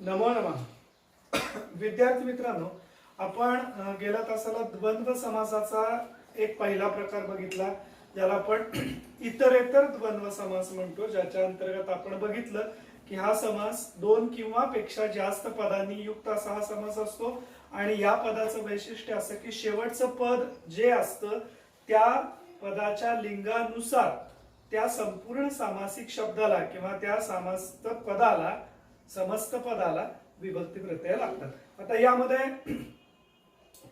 नमो नमः. विद्यार्थी मित्रांनो, आपण गेल्या तासाला द्वंद्व समासाचा एक पहिला प्रकार बघितला, ज्याला आपण इतरेतर द्वंद्व समास म्हणतो, ज्याच्या अंतर्गत आपण बघितलं की हा समास दोन किंवा पेक्षा जास्त पदांनी युक्त असा हा समास असतो आणि या पदाचं वैशिष्ट्य असं की शेवटचं पद जे असतं त्या पदाच्या लिंगानुसार त्या संपूर्ण सामासिक शब्दाला किंवा त्या समस्त पदाला विभक्ती प्रत्यय लागतात. आता यामध्ये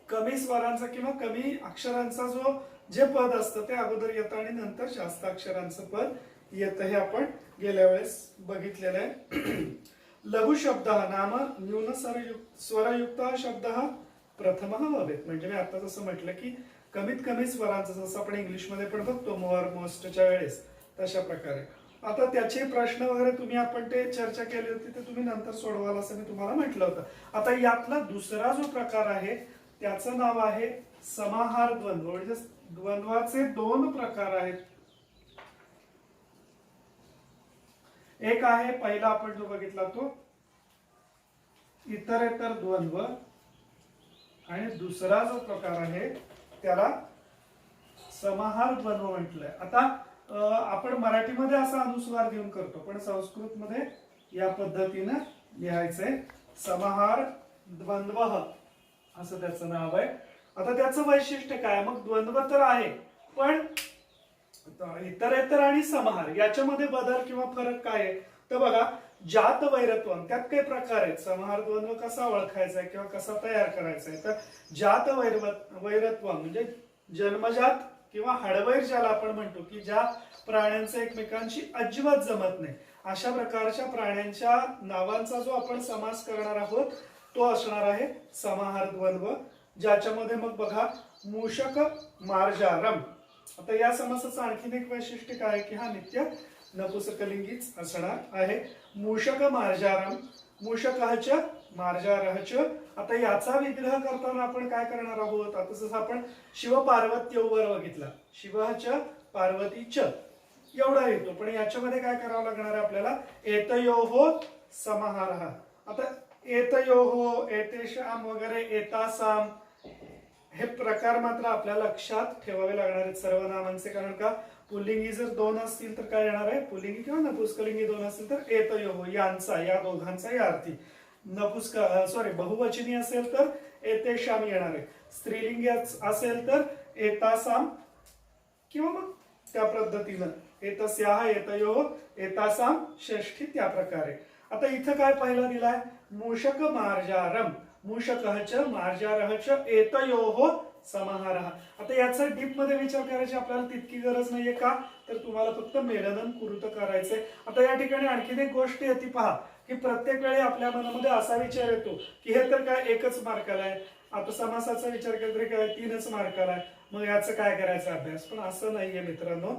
कमी स्वरांचा किंवा कमी अक्षरांचा जे पद असतं ते अगोदर येतं आणि नंतर जास्त अक्षरांचं पद येतं, हे आपण गेल्या वेळेस बघितलेलं आहे. लघु शब्द नाम न्यून स्वरयुक्त शब्द प्रथम भवेत. म्हणजे मी आता जसं म्हटलं की कमीत कमी स्वरांचं, जसं आपण इंग्लिशमध्ये पण बघतो मोर मोस्टच्या वेळेस, तशा प्रकारे. आता त्याचे प्रश्न वगैरे आपण ते चर्चा केली होती, ते तुम्ही नंतर सोडवाल असं मी तुम्हाला म्हटलं होतं. आता यातला दुसरा जो प्रकार आहे त्याचं नाव आहे समाहार द्वंद्व. म्हणजे द्वंद्वाचे दोन प्रकार आहेत. एक आहे पहिला आपण जो बघितला तो इतरेतर द्वंद्व, आणि दुसरा जो प्रकार आहे त्याला समाहार द्वंद्व म्हटलंय. आता आपण मराठीमध्ये असा अनुस्वार देऊन करतो, पण संस्कृत मध्ये या पद्धतीने लिहायचंय समाहार द्वंद्व असं त्याचं नाव आहे. आता त्याचं वैशिष्ट्य काय? मग द्वंद्व तर आहे, पण इतरेतर आणि समाहार याच्यामध्ये बदल किंवा फरक काय आहे तर बघा, जात वैरत्वम त्यात काही प्रकार आहेत. समाहार द्वंद्व कसा ओळखायचा आहे किंवा कसा तयार करायचा आहे तर जात वैरत्वम म्हणजे जन्मजात किंवा हडवैर ज्याला आपण म्हणतो की ज्या प्राण्यांचं एकमेकांशी अजिबात जमत नाही, अशा प्रकारच्या प्राण्यांच्या नावांचा जो आपण समास करणार आहोत तो असणार आहे समाहार द्वंद्व, ज्याच्यामध्ये मग बघा मूषक मार्जारम. आता या समासाचं आणखीन एक वैशिष्ट्य काय की हा नित्य नपुंसकलिंगीच असणार आहे. मूषक मार्जारम, मूषकःच मार्जारःच. आता याचा विग्रह करताना आपण काय करणार आहोत? आता जसं आपण शिव पार्वत्योवर बघितला, शिवच पार्वतीच एवढा येतो, पण याच्यामध्ये काय करावं लागणार आहे आपल्याला? एतयोः समाहारः. आता एतयोः, एतेषां वगैरे एतासाम हे प्रकार मात्र आपल्याला लक्षात ठेवावे लागणार आहेत सर्वनामांचे. कारण का पुल्लिंगी जर दोन असतील तर काय येणार आहे? पुल्लिंगी किंवा नपुंसकलिंगी दोन असतील तर एतयोः यांचा, या दोघांचा या अर्थी. बहुवचनी असेल तर एतेषाम येणार आहे. स्त्रीलिंगी असेल तर एतासाम किंवा मग त्या पद्धतीनं एतस्याः, एतयोः, एतासाम षष्ठी त्या प्रकारे. आता इथं काय पहिला दिलाय? मूषक मार्जारम, मूषकःच मार्जारःच एतयोः समाहारः. आता याचा डीप मध्ये विचार करायची आपल्याला तितकी गरज नाहीये. का तर तुम्हाला फक्त मेलनन कुरुत करायचंय. आता या ठिकाणी आणखीन एक गोष्ट येते पहा, की प्रत्येक वेळी आपल्या मनामध्ये असा विचार येतो की हे तर काय एकच मार्काला आहे, आता समासाचा विचार केला तरी काय 3च मार्काला आहे, मग याचं काय करायचं अभ्यास? पण असं नाहीये मित्रांनो.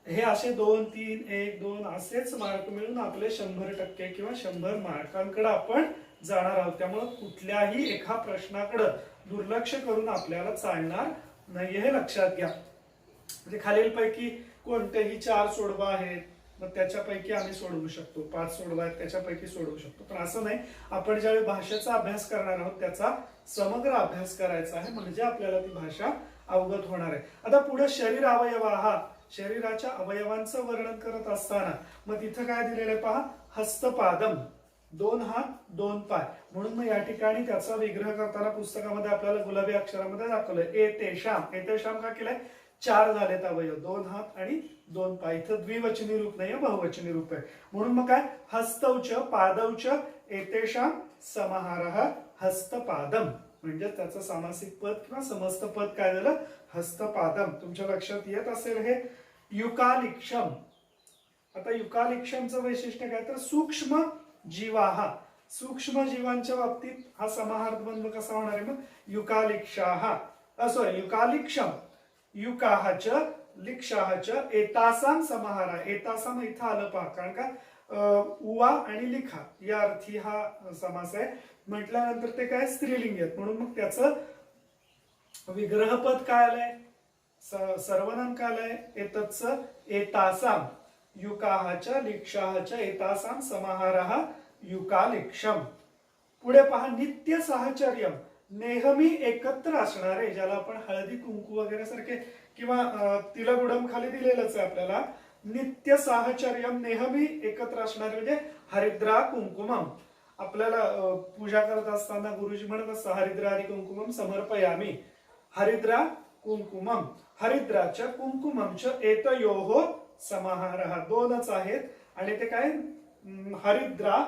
हे असे 2, 3, 1, 2 असेच मार्क मिळून आपले 100% किंवा 100 मार्कांकडे आपण जाणार आहोत. त्यामुळे कुठल्याही एका प्रश्नाकडे दुर्लक्ष करून आपल्याला चालणार नाही, हे लक्षात घ्या. म्हणजे खालीलपैकी कोणतेही 4 सोडवा आहेत, मग त्याच्यापैकी आम्ही सोडवू शकतो, 5 सोडवा आहेत त्याच्यापैकी सोडवू शकतो, पण असं नाही. आपण ज्यावेळी भाषेचा अभ्यास करणार आहोत त्याचा समग्र अभ्यास करायचा आहे, म्हणजे आपल्याला ती भाषा अवगत होणार आहे. आता पुढे शरीर अवयवा, शरीराच्या अवयवांचं वर्णन करत असताना मग तिथं काय दिलेलं आहे पहा, हस्तपादम, 2 हात 2 पाय. म्हणून मग या ठिकाणी त्याचा विग्रह करताना पुस्तकामध्ये आपल्याला गुलाबी अक्षरामध्ये दाखवलंय एतेषाम. एतेषाम का केलंय? 4 झालेत अवयव, 2 हात आणि 2 पाय. इथं द्विवचनी रूप नाही, बहुवचनी रूप आहे. म्हणून मग काय, हस्तौच पादौच एतेषाम समाहारः हस्तपादम. म्हणजे त्याचं सामासिक पद किंवा समस्त पद काय झालं? हस्तपादम. तुमच्या लक्षात येत असेल हे. युकालिक्षम. आता युकालिक्षमचं वैशिष्ट्य काय तर सूक्ष्म जीवाहा, सूक्ष्म जीवांच्या बाबतीत हा समाहार द्वंद्व कसा होणार आहे? मग युकालिक्षाः, युकालिक्षम, युकाःच लिक्षाःच एतासाम समाहार. एतासाम इथं आलं पहा, कारण का उवा आणि लिखा या अर्थी हा समास आहे. म्हटल्यानंतर ते काय स्त्रीलिंगी आहेत, म्हणून मग त्याचं विग्रहपद काय आलंय? सर्वनाम काय आलंय? एतत्स एतासाम युकाः च लिक्षाः च एतासाम समाहारः युकालिक्षम. पुढे पहा नित्य साहचर्यम, नेहमी एकत्र असणारे, ज्याला आपण हळदी कुंकू वगैरे सारखे किंवा तिलगुडम खाली दिलेलंच आहे आपल्याला. नित्य साहचर्यम, नेहमी एकत्र असणारे म्हणजे हरिद्रा कुंकुमम. आपल्याला पूजा करत असताना गुरुजी म्हणत असतात हरिद्रा आणि कुंकुमम समर्पयामी. हरिद्रा कुंकुमम, हरिद्राच्या कुंकुममच्या एतयोः समाहारः, दोनच आहेत आणि ते काय हरिद्रा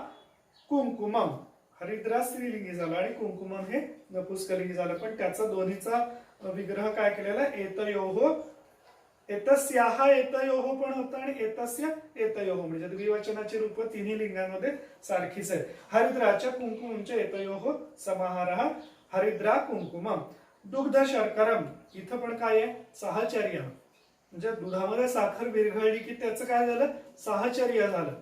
कुंकुमम. हरिद्रा स्त्रीलिंगी झालं आणि कुंकुमम हे नपुंसकलिंगी झालं, पण त्याचा दोन्हीचा विग्रह काय केलेला एतयोः, एतस्याः एतयोः पण होतं आणि एतस्य एतयोः, म्हणजे द्विवचनाची रूप तिन्ही लिंगांमध्ये सारखीच आहे. हरिद्राच्या कुंकुमच्या एतयोः समाहारः हरिद्रा कुंकुमम. दुग्ध शर्करम, इथं पण काय आहे साहचर्य, म्हणजे दुधामध्ये साखर विरघळली की त्याचं काय झालं साहचर्य झालं,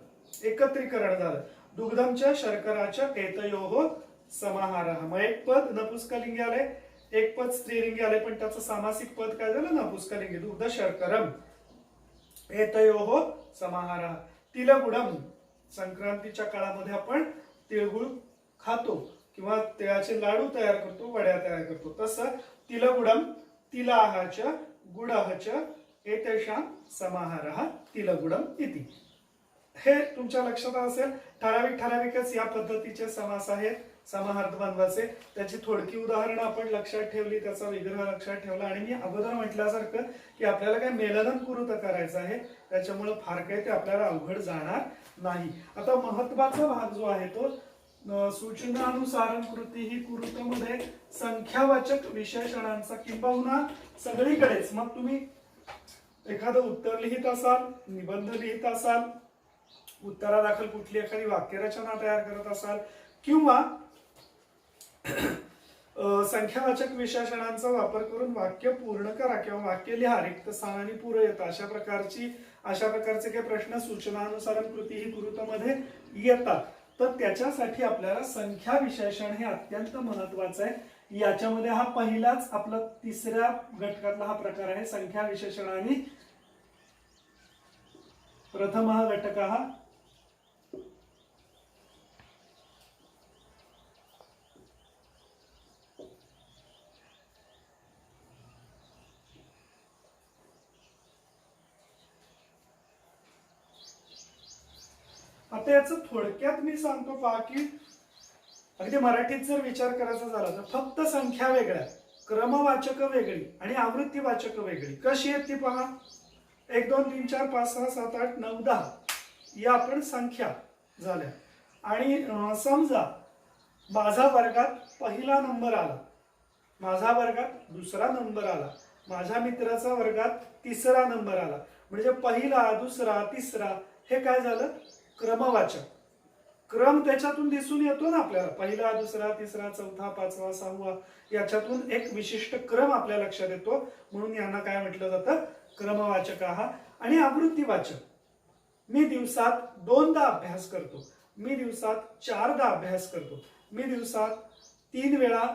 एकत्रीकरण झालं. दुग्धमच्या शर्कराच्या एतयोः समाहारः. मग एक पद नपुंसकलिंगी आले, एक पद स्त्रीलिंगी आले, पण त्याचं सामासिक पद काय झालं नपुंसकलिंगी. दुग्ध शर्करम एतयोः समाहारः. तिलगुडम, संक्रांतीच्या काळामध्ये आपण तिळगुळ खातो किंवा तिळाचे लाडू तयार करतो, वड्या तयार करतो, तसं तिलगुडम तिलाहाच गुडहच एतेषां समाहारः तिलगुडम इति. हे तुमच्या लक्षात असेल. ठराविकच या पद्धतीचे समास आहेत समाहार द्वंद्वाचे. त्याची थोडकी उदाहरणं आपण लक्षात ठेवली, त्याचा विग्रह लक्षात ठेवला, आणि मी अगोदर म्हटल्यासारखं की आपल्याला काय मेलनम कुरुत करायचं आहे, त्याच्यामुळे फार काही ते आपल्याला अवघड जाणार नाही. आता महत्वाचा भाग जो आहे तो सूचनानुसारम कृती ही कुरुतमध्ये संख्यावाचक विशेषणांचा किंबहुना सगळीकडेच, मग तुम्ही एखादं उत्तर लिहित असाल, निबंध लिहित असाल, उत्तरादाखल कुठली एखादी वाक्यरचना तयार करत असाल किंवा संख्यावाचक विशेषणांचा वापर करून वाक्य पूर्ण करा किंवा वाक्य लिहा, रिक्त स्थानांनी पुरं येतं, अशा प्रकारचे काही प्रश्न सूचनानुसार कृती ही कुरुतमध्ये येतात. तर त्याच्यासाठी आपल्याला संख्या विशेषण हे अत्यंत महत्वाचं आहे. याच्यामध्ये हा पहिलाच आपला तिसऱ्या घटकातला हा प्रकार आहे संख्या विशेषणाने. प्रथमः घटकः आता याचं थोडक्यात मी सांगतो पहा की अगदी मराठीत जर विचार करायचा झाला तर फक्त संख्या वेगळ्या, क्रमवाचक वेगळी आणि आवृत्तीवाचक वेगळी. कशी आहेत ती पहा. 1 2 3 4 5 6 7 8 9 10 या आपण संख्या झाल्या. आणि समजा माझा वर्गात पहिला नंबर आला, माझा वर्गात दुसरा नंबर आला, माझ्या मित्राचा वर्गात तिसरा नंबर आला, म्हणजे पहिला दुसरा तिसरा हे काय झालं क्रमवाचक. क्रम त्याच्यातून दिसून येतो ना आपल्याला, पहिला दुसरा तिसरा चौथा पाचवा सहावा, याच्यातून एक विशिष्ट क्रम आपल्या लक्षात येतो, म्हणून यांना काय म्हटलं जातं क्रमवाचक. आणि आवृत्तीवाचक, मी दिवसात 2दा अभ्यास करतो, मी दिवसात 4दा अभ्यास करतो, मी दिवसात 3 वेळा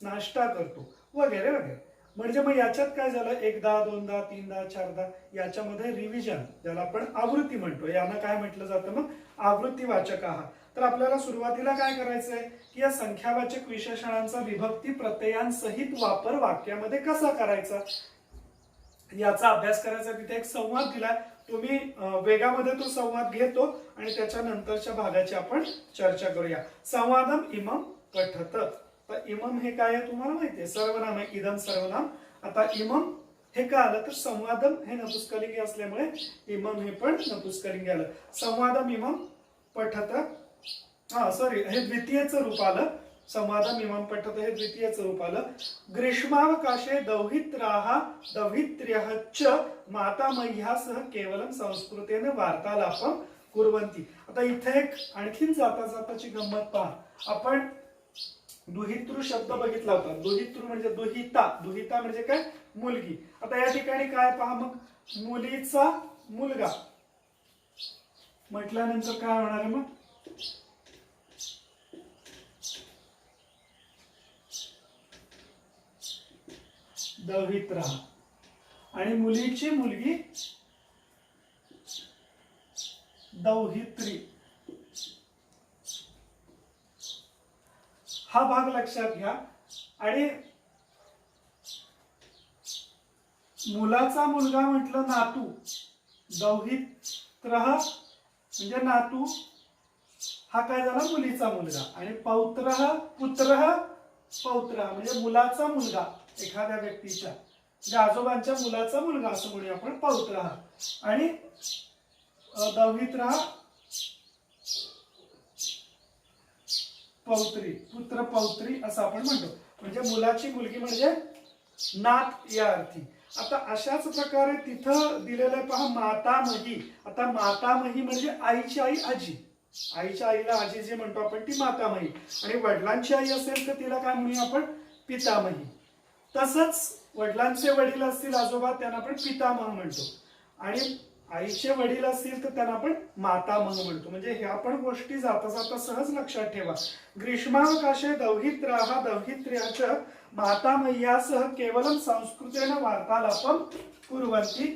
नाश्ता करतो वगैरे वगैरे. म्हणजे मग याच्यात काय झालं 1दा 2दा 3दा 4दा, याच्यामध्ये रिव्हिजन ज्याला आपण आवृत्ती म्हणतो, यांना काय म्हटलं जातं मग आवृत्तीवाचक. तर आपल्याला सुरुवातीला काय करायचंय की या संख्यावाचक विशेषणांचा विभक्ती प्रत्ययांसहित वापर वाक्यामध्ये कसा करायचा याचा अभ्यास करायचा. तिथे एक संवाद दिलाय, तुम्ही वेगामध्ये तो संवाद घेतो आणि त्याच्यानंतरच्या भागाची आपण चर्चा करूया. संवादम इमम पठत. तर इमम हे काय आहे तुम्हाला माहितीये, सर्वनाम आहे, इदम सर्वनाम. आता इमम हे काय आलं तर संवादम हे नपुंसकलिंगी असल्यामुळे इमम हे पण नपुंसकलिंगी आलं. संवादम इमम पठत, हे द्वितीयचं रूप आलं. संवादम इमम पठत हे द्वितीयचं रूप आलं. ग्रीष्मावकाशे दौहित्राः दौहित्र्यश्च मातामह्यासह केवलम संस्कृतेन वार्तालापम कुर्वन्ति. आता इथे एक आणखीन जाताची गंमत पहा. आपण दुहितृ शब्द बघितला होता. दुहितृ म्हणजे दुहिता, दुहिता म्हणजे काय मुलगी. आता या ठिकाणी काय पहा, मग मुलीचा मुलगा म्हटल्यानंतर काय होणार आहे मग दौहित्रा, आणि मुलीची मुलगी दौहित्री. हा भाग लक्षात घ्या. आणि मुलाचा मुलगा म्हटलं नातू, दौहित्र म्हणजे नातू, हा काय झाला मुलीचा मुलगा. आणि पौत्र पुत्र पौत्र म्हणजे मुलाचा मुलगा, एखाद्या व्यक्तीच्या म्हणजे आजोबांच्या मुलाचा मुलगा असं म्हणूया आपण पौत्र. आणि दौहित्र पौत्री, पुत्र पौत्री असं आपण म्हणतो. म्हणजे मुलाची मुलगी म्हणजे नात या अर्थी. आता अशाच प्रकारे तिथं दिलेलं आहे पहा मातामही. आता मातामही म्हणजे आईची आई आजी, आईच्या आईला आजी जे म्हणतो आपण ती मातामही. आणि वडिलांची आई असेल तर तिला काय म्हणूया आपण पितामही. तसंच वडिलांचे वडील असतील आजोबा त्यांना आपण पितामह म्हणतो. आणि आईचे वडील असतील तर त्यांना आपण मातामह म्हणतो. म्हणजे ह्या पण गोष्टी जाता जाता सहज लक्षात ठेवा. ग्रीष्मावकाशे दौहित्राः दौहित्र्याच मातामह्यासह केवलं संस्कृतेन वार्तालापं कुर्वन्ति.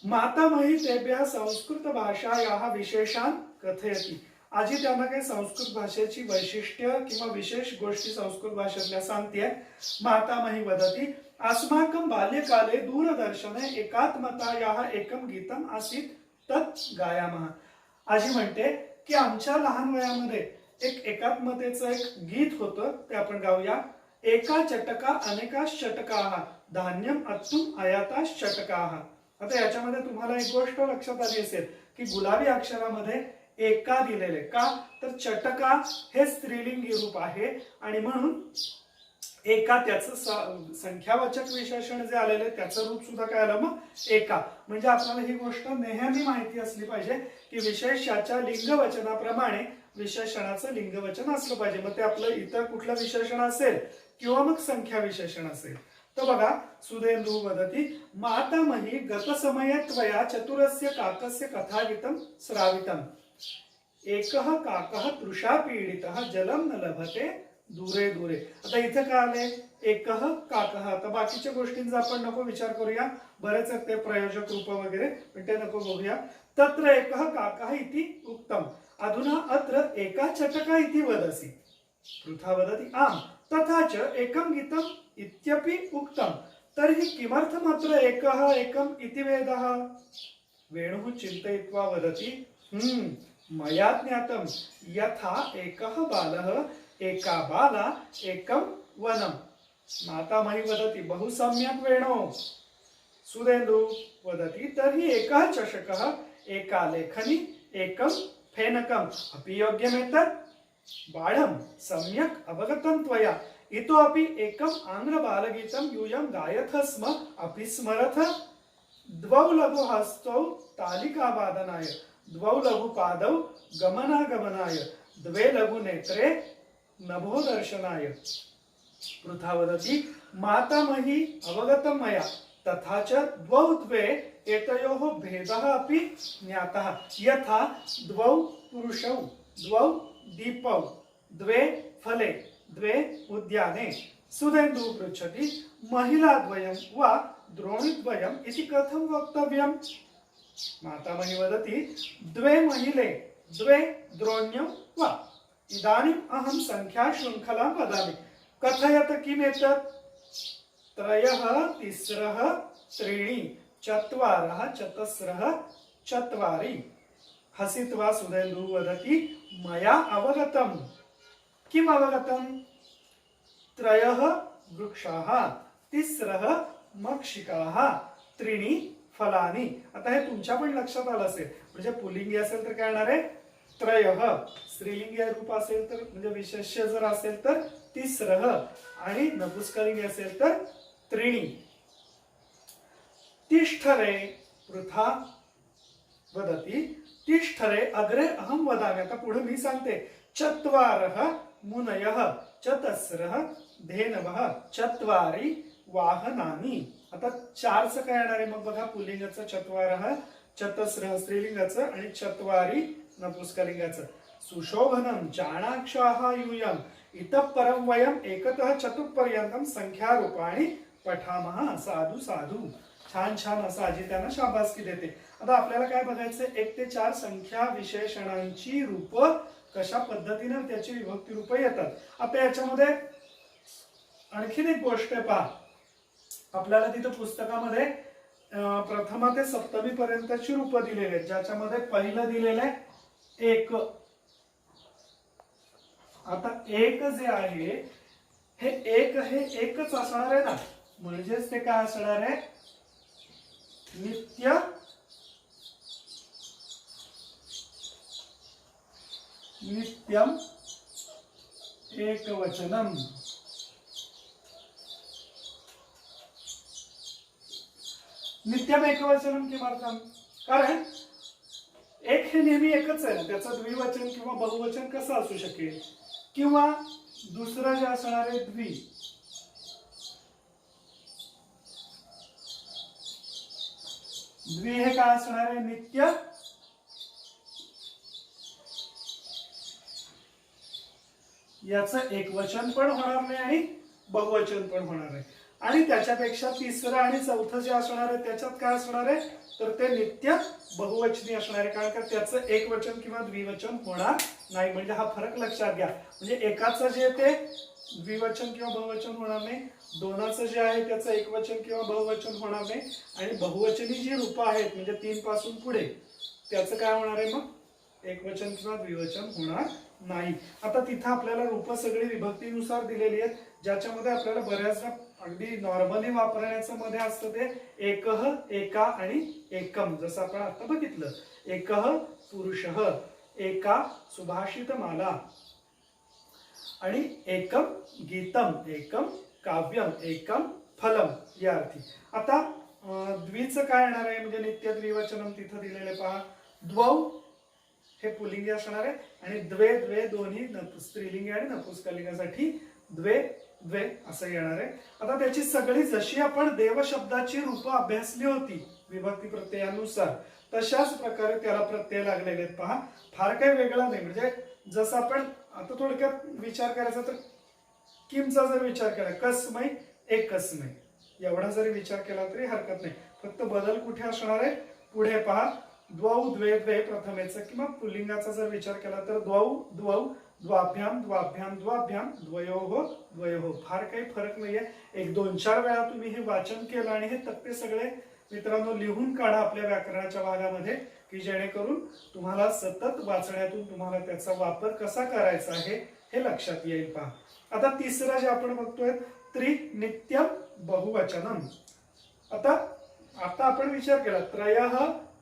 मातामही तेभ्यः संस्कृत भाषायाः विशेषान् कथयति. आजी त्यांना काही संस्कृत भाषेची वैशिष्ट्य किंवा विशेष गोष्टी संस्कृत भाषेतल्या सांगते. मातामही वदति अस्माकं बाल्यकाले दूरदर्शने एकात्मतायाः एकं गीतम आसीत् तत् गायामः. आजी म्हणते की आमच्या लहान वयामध्ये एक एकात्मतेचं एक गीत होतं, ते आपण गाऊया. एका चटका अनेका षटकाः धान्यम अत्तुम आयाता षटकाः. आता याच्यामध्ये तुम्हाला एक गोष्ट लक्षात आली असेल की गुलाबी अक्षरामध्ये एका दिलेले का, तर चटका हे स्त्रीलिंगी रूप आहे आणि म्हणून एका त्याचं संख्यावाचक विशेषण जे आलेले त्याचं रूप सुद्धा काय आलं मग एका. म्हणजे आपल्याला ही गोष्ट नेहमी माहिती असली पाहिजे की विशेषाच्या लिंगवचनाप्रमाणे विशेषणाचं लिंगवचन असलं पाहिजे. मग ते आपलं इतर कुठलं विशेषण असेल किंवा मग संख्या विशेषण असेल. तर बघा सुधेंदु वदति मातामही गतसमये त्वया चतुरस्य काकस्य कथागीतं श्रावितम्. एकः काकः तृषा पीडितः जलं न लभते दूरे दूरे. आता इथे काय आले एकः काकः. आता बाकीच्या गोष्टींचा आपण नको विचार करूया, बरेच ते प्रयोजक रूप वगैरे, पण ते नको बघूया. तत्र एकः काकः इति उक्तम्. अधुना अत्र एका चटका इति वदसि. पृथा वदति आम् तथा च एकं गीतम् इत्यपि उक्तम्. तर्हि किमर्थम् अत्र एकः एकम् इति वेदः. वेणुः चिन्तयित्वा वदति मया ज्ञातं यथा एकः बालः एका बाला एकं वनम्. मातामही वदति बहु सम्यक् वेणो. सुधेन्दु वदति तर्हि एकः चषकः एका लेखनी एकं फेनकम् अपि योग्यमेतत्. बाळं सम्यक् अवगतं त्वया. इतोपि एकम् आङ्ग्लबालगीतं यूयं गायथ स्म अपि स्मरथ. द्वौ लघुहस्तौ तालिकावादनाय द्वौ लघुपादौ गमनागमनाय द्वे लघुनेत्रे नभोदर्शनाय. पृथा वदति मातामही अवगतं मया तथा च द्वौ द्वे एतयोः भेदः अपि ज्ञातः. यथा द्वौ पुरुषौ द्वौ दीपौ द्वे फले द्वे उद्याने. सुधेन्दु पृच्छति महिलाद्वयं वा द्रोणीद्वयम् इति कथं वक्तव्यम्. मातामही वदति द्वे महिले द्वे द्रोण्यौ वा. इदानीम् अहं संख्या शृङ्खलां वदामि कथयत किमेतत्. त्रयः तिस्रः त्रीणि चत्वारः चतस्रः चत्वारि. हसित्वा सुधेन्दु वदति मया अवगतम्. किम् अवगतम्. त्रयः वृक्षाः तिस्रः मक्षिकाः त्रीणि फलानी. आता हे तुमच्या पण लक्षात आलं असेल. म्हणजे पुल्लिंगी असेल तर काय येणार आहे त्रयः. स्त्रीलिंगी रूप असेल तर म्हणजे विशेष्य जर असेल तर तिस्रः आणि नपुंसकलिंगी असेल तर त्रीणि. तिष्ठरे पृथा वदति तिष्ठरे अग्रे अहं वदामि. आता पुढे मी सांगते. चत्वारः मुनयः चतस्रः धेनवः चत्वारि वाहनानि. आता चारचं काय येणार आहे मग बघा. पुल्लिंगाचं चत्वारः, चतस्रः स्त्रीलिंगाचं आणि चत्वारि नपुंसकलिंगाचं. सुशोभनं चाणाक्षाः यूयम् इतः परं वयम् एकतः चतुर्पर्यन्तं संख्यारूपाणि पठामः. साधू साधू. छान छान असं आजी त्यांना शाबासकी देते. आता आपल्याला काय बघायचं, 1 ते 4 संख्या विशेषणांची रूप कशा पद्धतीने त्याची विभक्ती रूप येतात. आता याच्यामध्ये आणखीन एक गोष्ट आहे पहा, आपल्याला तिथं पुस्तकामध्ये प्रथमा ते सप्तमी पर्यंतची रूप दिलेली आहेत, ज्याच्यामध्ये पहिलं दिलेलं आहे 1. आता 1 जे आहे हे 1 हे एकच असणार आहे ना, म्हणजेच ते काय असणार आहे, नित्य नित्यम एकवचनम. नित्यम एकवचनम किमर्थम, कारण एक हे नेहमी एकच आहे ना, त्याचं द्विवचन किंवा बहुवचन कसं असू शकेल, किंवा दुसरं जे असणार आहे द्वि, द्वि हे काय असणार आहे, नित्य याचं एकवचन पण होणार नाही आणि बहुवचन पण होणार नाही. आणि त्याच्यापेक्षा तिसरं आणि चौथं जे असणार आहे त्याच्यात काय असणार आहे, तर ते नित्य बहुवचनी असणार आहे, कारण का त्याचं एकवचन किंवा द्विवचन होणार नाही. म्हणजे हा फरक लक्षात घ्या, म्हणजे एकाचं जे ते द्विवचन किंवा बहुवचन होणार नाही, दोनाचं जे आहे त्याचं एकवचन किंवा बहुवचन होणार नाही, आणि बहुवचनी जी रूपं आहेत म्हणजे 3 पासून पुढे त्याचं काय होणार आहे, मग एकवचन किंवा द्विवचन होणार नाही. आता तिथं आपल्याला रूप सगळी विभक्तीनुसार दिलेली आहेत, ज्याच्यामध्ये आपल्याला बऱ्याचदा अगदी नॉर्मली वापरण्याचं मध्ये असतं ते एकह, एका आणि एकम. जसं आपण आता बघितलं, एकह पुरुषः, एका सुभाषित माला आणि एकम गीतम, एकम काव्यम, एकम फलम या अर्थी. आता द्विचं काय येणार आहे, म्हणजे नित्य द्विवचनम तिथं दिलेले पहा, द्वौ हे पुल्लिंगी असणार आहे, आणि द्वे द्वे दोन्ही स्त्रीलिंगी आणि नपुंसकलिंगासाठी द्वे द्वे असं येणार आहे. आता त्याची सगळी जशी आपण देव शब्दाची रूप अभ्यासली होती विभक्ती प्रत्ययानुसार, तशाच प्रकारे त्याला प्रत्यय लागलेले आहेत पहा, फार काही वेगळा नाही. म्हणजे जसं आपण आता थोडक्यात विचार करायचा तर किमचा जर विचार केला, कसमय एकस्मय एवढा जरी विचार केला तरी हरकत नाही. फक्त बदल कुठे असणार आहे, पुढे पहा, द्वौ द्वे द्वे प्रथमेचं, किंवा पुल्लिंगाचा जर विचार केला तर द्वौ द्वौ, द्वाभ्याम द्वाभ्याम द्वाभ्याम, द्वयोः द्वयोः. फार काही फरक नाहीये. 1-2-4 वेळा तुम्ही हे वाचन केलं आणि हे तक्ते सगळे मित्रांनो लिहून काढा आपल्या व्याकरणाच्या भागामध्ये, की जेणेकरून तुम्हाला सतत वाचण्यातून तुम्हाला त्याचा वापर कसा करायचा आहे हे लक्षात येईल पहा. आता तिसरं जे आपण बघतोय, त्रिनित्यम बहुवचनम. आता आपण विचार केला, त्रयः,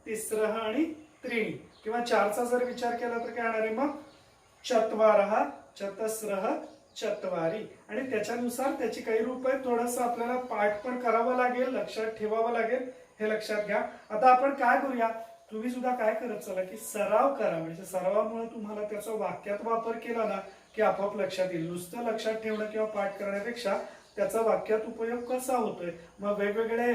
तिसरः आणि त्रीणि, किंवा 4चा जर विचार केला तर काय येणार आहे, मग चत्वारः, चतस्रः, चत्वारी. आणि त्याच्यानुसार त्याची काही रूप आहेत, थोडंसं आपल्याला पाठ पण करावं लागेल, लक्षात ठेवावं लागेल, हे लक्षात घ्या. आता आपण काय करूया, तुम्ही सुद्धा काय करत चला की सराव करा, म्हणजे सरावामुळे तुम्हाला त्याचा वाक्यात वापर केला ना की आपोआप लक्षात येईल. नुसतं लक्षात ठेवणं किंवा पाठ करण्यापेक्षा त्याचा वाक्यात उपयोग कसा होतोय. मग वेगवेगळे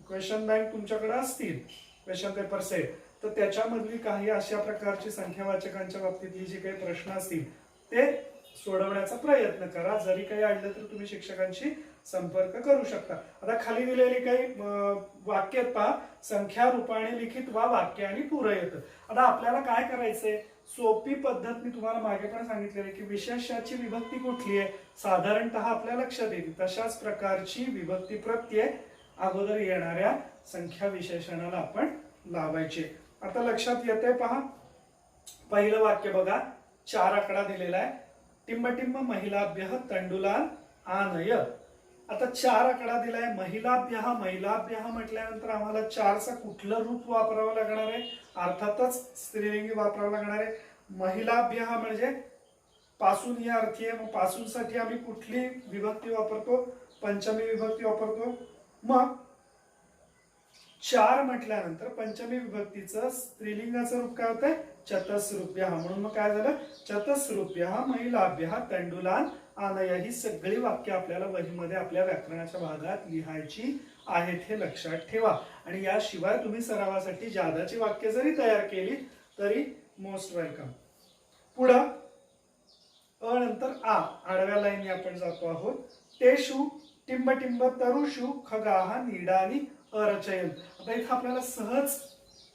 क्वेश्चन बँक तुमच्याकडे असतील, क्वेश्चन पेपर सेट, तर त्याच्यामधली काही अशा प्रकारची संख्यावाचकांच्या बाबतीतली जी काही प्रश्न असतील ते सोडवण्याचा प्रयत्न करा. जरी काही अडलं तर तुम्ही शिक्षकांशी संपर्क करू शकता. आता खाली दिलेली काही वाक्य पहा, संख्या रूपाने लिखित वा वाक्य आणि पूरयत. आता आपल्याला काय करायचंय, सोपी पद्धत मी तुम्हाला मागे पण सांगितलेली की विशेषाची विभक्ती कुठली आहे साधारणतः आपल्या लक्षात येईल, तशाच प्रकारची विभक्ती प्रत्यय अगोदर येणाऱ्या संख्या विशेषणाला आपण लावायचे. आता लक्षात येते पहा, पहिलं वाक्य बघा, 4 आकडा दिलेला आहे, टिंबटिंब महिलाभ्यः तंडुलान आनय. आता 4 आकडा दिलाय, महिलाभ्यः, महिलाभ्यः म्हटल्यानंतर आम्हाला 4चा कुठलं रूप वापरावं लागणार आहे, अर्थातच स्त्रीलिंगी वापरावं लागणार आहे. महिलाभ्यः म्हणजे पासून या अर्थी आहे, मग पासून साठी आम्ही कुठली विभक्ती वापरतो, पंचमी विभक्ती वापरतो. मग 4 म्हटल्यानंतर पंचमी विभक्तीचं स्त्रीलिंगाचं रूप काय होतंय, चतस्रुभ्यः. म्हणून मग काय झालं, चतस्रुभ्यः महिलाभ्यः तंडुलान आनय. ही सगळी वाक्य आपल्याला वहीमध्ये आपल्या व्याकरणाच्या भागात लिहायची आहेत, हे लक्षात ठेवा. आणि याशिवाय तुम्ही सरावासाठी जादाची वाक्य जरी तयार केली तरी मोस्ट वेलकम. पुढं अ नंतर आ, आडव्या लाईनने आपण जातो आहोत. तेषु टिंबटिंब तरुषु खगाः नीडानी अरचयन. आता इथं आपल्याला सहज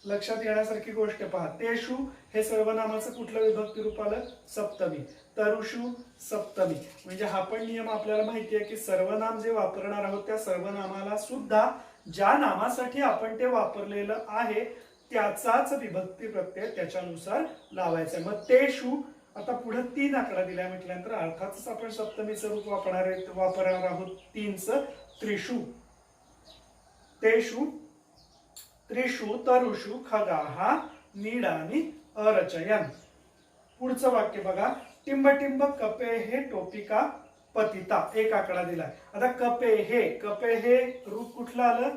लक्षात येण्यासारखी गोष्ट पहा. तेषु हे सर्वनामाचं कुठलं विभक्ती रूप आलं? सप्तमी. तरुषु सप्तमी. म्हणजे हा पण नियम आपल्याला माहिती आहे की सर्वनाम जे वापरणार आहोत त्या सर्वनामाला सुद्धा ज्या नामासाठी आपण ते वापरलेलं आहे त्याचाच विभक्ती प्रत्यय त्याच्यानुसार लावायचा. मग तेषु आता पुढे 3 आकडा दिलाय म्हटल्यानंतर अर्थातच आपण सप्तमीचं रूप वापरणार आहोत 3चं. त्रिषु. तेषु त्रिषु तरुषु खगाहा नीडानी अरचयन. पुढचं वाक्य बघा. टिंब कपे हे टोपिका पतिता. 1 आकडा दिलाय. आता कपे हे रूप कुठलं आलं?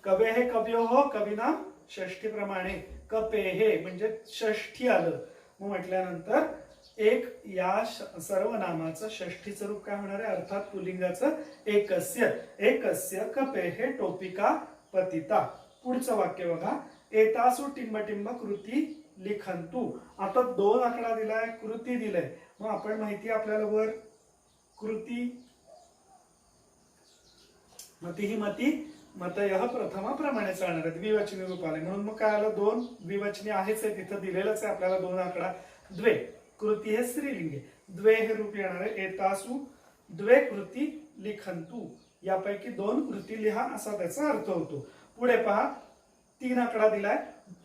कवे हे कव्यो हो कविनाम षष्ठी प्रमाणे कपे हे म्हणजे षष्ठी आलं. मग म्हटल्यानंतर एक या सर्वनामाचं षष्ठीचं रूप काय होणार आहे? अर्थात पुल्लिंगाचं एकस्य कपे हे टोपिका पतिता. पुढचं वाक्य बघा. एतासु टिंब कृती लिखंतु. आता 2 आकडा दिलाय, कृती दिलाय. मग आपण माहिती आपल्याला वर कृती मती मतयः प्रथमा प्रमाणे चालणार आहेत. द्विवचनी रूप आले म्हणून मग काय आलं? 2 द्विवचनी आहेच आहे तिथं दिलेलंच आहे आपल्याला 2 आकडा. द्वे कृती हे स्त्रीलिंग. द्वे हे रूप येणार आहे. एतासु द्वे कृती लिखंतु. यापैकी 2 कृती लिहा असा त्याचा अर्थ होतो. पुढे पहा. 3 आकडा दिलाय.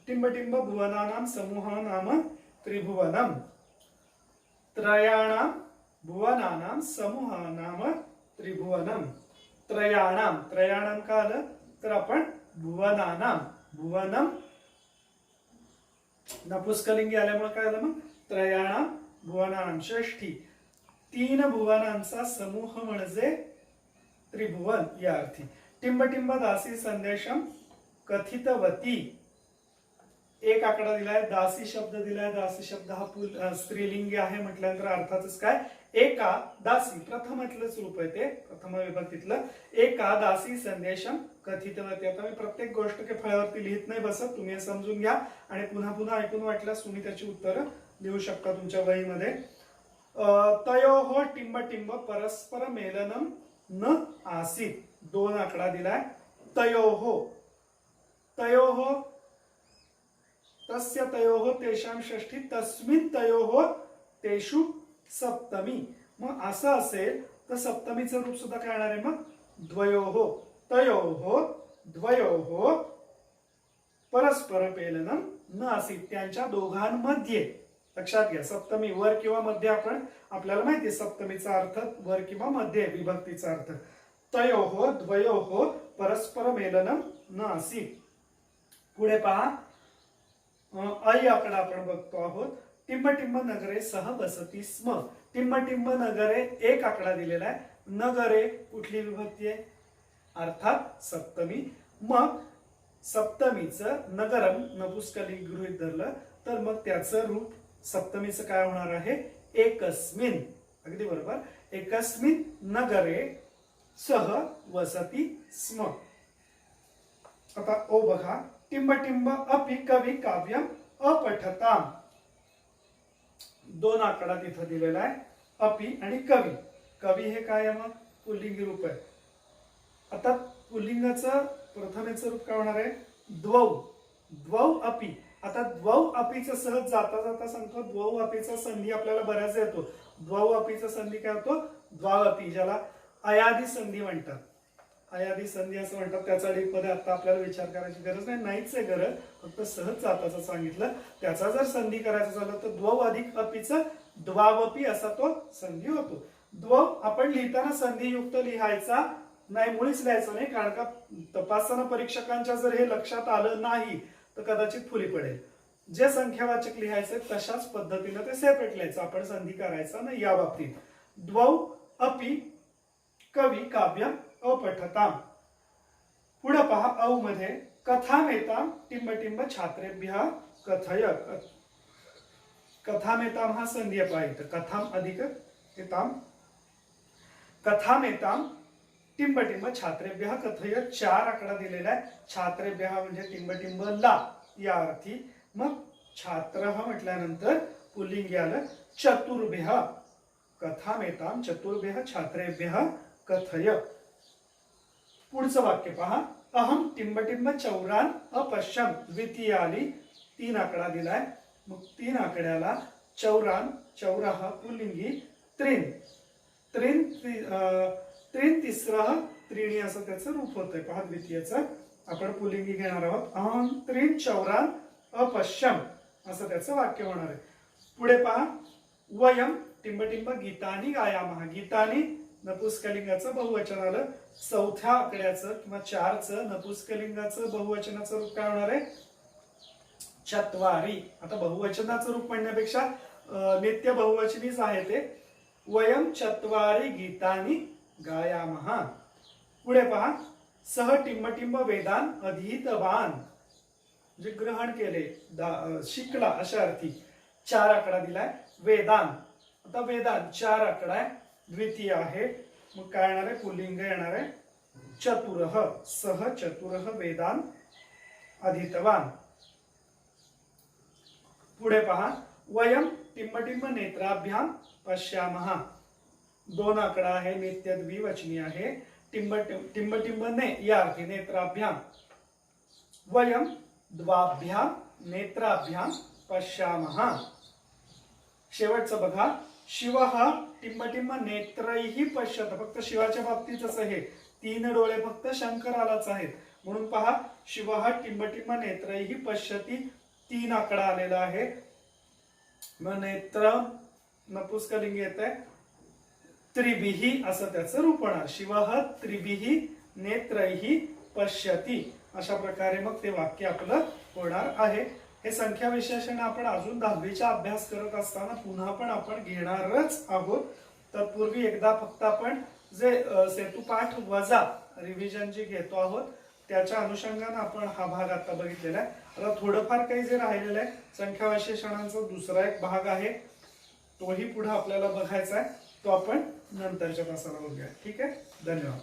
टिंब भुवनानाम समूह नाम त्रिभुवनम. त्रयाणाम भुवनानाम समूह नाम त्रिभुवनम. त्रयाणाम का आलं? तर आपण भुवनम नपुंसकलिंगी आल्यामुळे काय आलं? मग त्रयाणाम भुवनानाम षष्ठी. 3 भुवनांचा समूह म्हणजे त्रिभुवन या अर्थी. टिंब दासी संदेशम कथितवती. 1 आकडा दिलाय. दासी शब्द दिलाय. दासी शब्द हा स्त्रीलिंगी आहे म्हटल्यानंतर अर्थातच काय? एका दासी प्रथमातलंच रूप आहे ते, प्रथम विभक्तीतलं. एका दासी संदेशम कथितवती. आता मी प्रत्येक गोष्ट के फळ्यावरती लिहित नाही बसत, तुम्ही हे समजून घ्या आणि पुन्हा ऐकून वाटल्यास तुम्ही त्याची उत्तरं लिहू शकता तुमच्या वहीमध्ये. तयोः टिंब परस्पर मेलनम न आसीत. 2 आकडा दिलाय. तयोः तस्य तयोः तेषां षष्ठी तस्मिन् तयोः तेषु सप्तमी. मग असं असेल तर सप्तमीचं रूप सुद्धा काय येणार आहे? मग द्वयोः परस्पर पेलनम न आसीत. त्यांच्या दोघांमध्ये. लक्षात घ्या. सप्तमी वर किंवा मध्ये आपल्याला माहिती सप्तमीचा अर्थ वर किंवा मध्ये विभक्तीचा अर्थ. द्वयोः परस्पर मेलनम न आसीत. पुढे पहा. ऐ आकडा आपण बघतो आहोत. टिंब नगरे सह वसती स्म. टिंब नगरे 1 आकडा दिलेला आहे. नगरे कुठली विभक्ती आहे? अर्थात सप्तमी. मग सप्तमीचं नगरम नपुंसकलिंग गृहीत धरलं तर मग त्याचं रूप सप्तमीचं काय होणार आहे? एकस्मिन. अगदी बरोबर. एकस्मिन नगरे सह वसती स्म. आता ओ बघा. टिंब अपि कवी काव्यम अपठताम. 2 आकडा तिथं दिलेला आहे. अपि आणि कवी हे काय आहे? मग पुल्लिंगी रूप आहे. आता पुल्लिंगाचं प्रथमेचं रूप काय होणार आहे? द्वौ अपि. आता द्वौ अपीचं सहज जाता सांगतो. द्वौ अपीचा संधी आपल्याला बऱ्याच येतो. द्वौ अपीचा संधी काय होतो? द्वावपी, ज्याला अयादी संधी म्हणतात. अयादी संधी असं म्हणतात. त्याचा मध्ये आता आपल्याला विचार करायची गरज नाहीच आहे गरज. फक्त सहज जाताचं सांगितलं. त्याचा जर संधी करायचं झालं तर द्वौ अधिक अपीचं द्वावपी असा तो संधी होतो. द्वौ आपण लिहिताना संधियुक्त लिहायचा नाही, मुळीच लिहायचं नाही. कारण का तपासताना परीक्षकांच्या जर हे लक्षात आलं नाही तर कदाचित फुली पडेल. जे संख्यावाचक लिहायचे तशाच पद्धतीने ते सेपरेट लिहायचं. आपण संधी करायचा नाही या बाबतीत. द्वौ अपि कवी काव्यम अपठताम. पुढे पहा. औ मध्ये कथामेताम टिंब छात्रेभ्यः कथय. कथामेताम हा संधी आहे. कथाम अधिक एताम. कथामेताम टिंब छात्रेभ्यः कथय. 4 आकडा दिलेला आहे. छात्रेभ्यः म्हणजे टिंब ला या अर्थी. मग छात्र म्हटल्यानंतर पुल्लिंगी आलं. चतुर्भ्यः कथामेताम चतुर्भ्यः छात्रेभ्यः कथय. पुढचं वाक्य पहा. अहम टिंबटिंब चौरान अपश्यम द्वितीय आली 3 आकडा दिलाय. मग 3 आकड्याला चौरान, चौराह पुल्लिंगी, त्रीन, त्रीन त्रीन तिसरह त्रीणी असं त्याचं रूप होतंय. पहा द्वितीयचं आपण पुल्लिंगी घेणार आहोत. अहम त्रीन चौरान अपश्यम असं त्याचं वाक्य होणार आहे. पुढे पहा वयम टिंबटिंब गीतानी गायामः. गीतानी नपुंसकलिंगाचं बहुवचन आलं. चौथ्या आकड्याचं किंवा 4चं नपुंसकलिंगाचं बहुवचनाचं रूप काय होणार आहे? चत्वारी. आता बहुवचनाचं रूप म्हणण्यापेक्षा नित्य बहुवचनीच आहे ते. वयम चत्वारी गीतानी गायामः. पुढे पहा सह टिंबटिंब वेदान अधीतवान, जे ग्रहण केले, शिकला अशा अर्थी. 4 आकडा दिलाय. वेदान, आता वेदान 4 आकडा आहे, द्वितीय आहे. मग काय येणार आहे? पुल्लिंग येणार आहे चतुरः. सह चतुरः वेदान अधीतवान. पुढे पहा वयम टिंबटिंब नेत्राभ्याम पश्यामः. 2 आकडा आहे, नित्य द्विवचनी आहे. टिंबटिंब ने या अर्थी नेत्राभ्याम. वयम द्वाभ्याम नेत्राभ्याम पश्यामः. शेवटचं बघा शिवः टिंबटिंब नेत्रैहि पश्यत. फक्त शिवाच्या बाबतीतच आहे, 3 डोळे फक्त शंकरालाच आहेत. म्हणून पहा शिवः टिंबटिंब नेत्रैहि पश्यती 3 आकडा आलेला आहे. मग नेत्र नपुंसकलिंग येत आहे. त्रिभिः असं त्याचं रूप होणार. शिवः त्रिभिः नेत्रैहि पश्यती. अशा प्रकारे मग ते वाक्य आपलं होणार आहे. हे संख्या विशेषण आपण अजून 10वीचा अभ्यास करत असताना पुन्हा पण आपण घेणारच आहोत. तत्पूर्वी एकदा फक्त आपण जे सेतुपाठ वजा रिव्हिजन जी घेतो आहोत त्याच्या अनुषंगाने आपण हा भाग आता बघितलेला आहे. आता थोडंफार काही जे राहिलेलं आहे संख्या विशेषणांचा दुसरा एक भाग आहे, तोही पुढे आपल्याला बघायचा आहे. तो आपण नंतरच्या तासाला बघूया. ठीक आहे, धन्यवाद.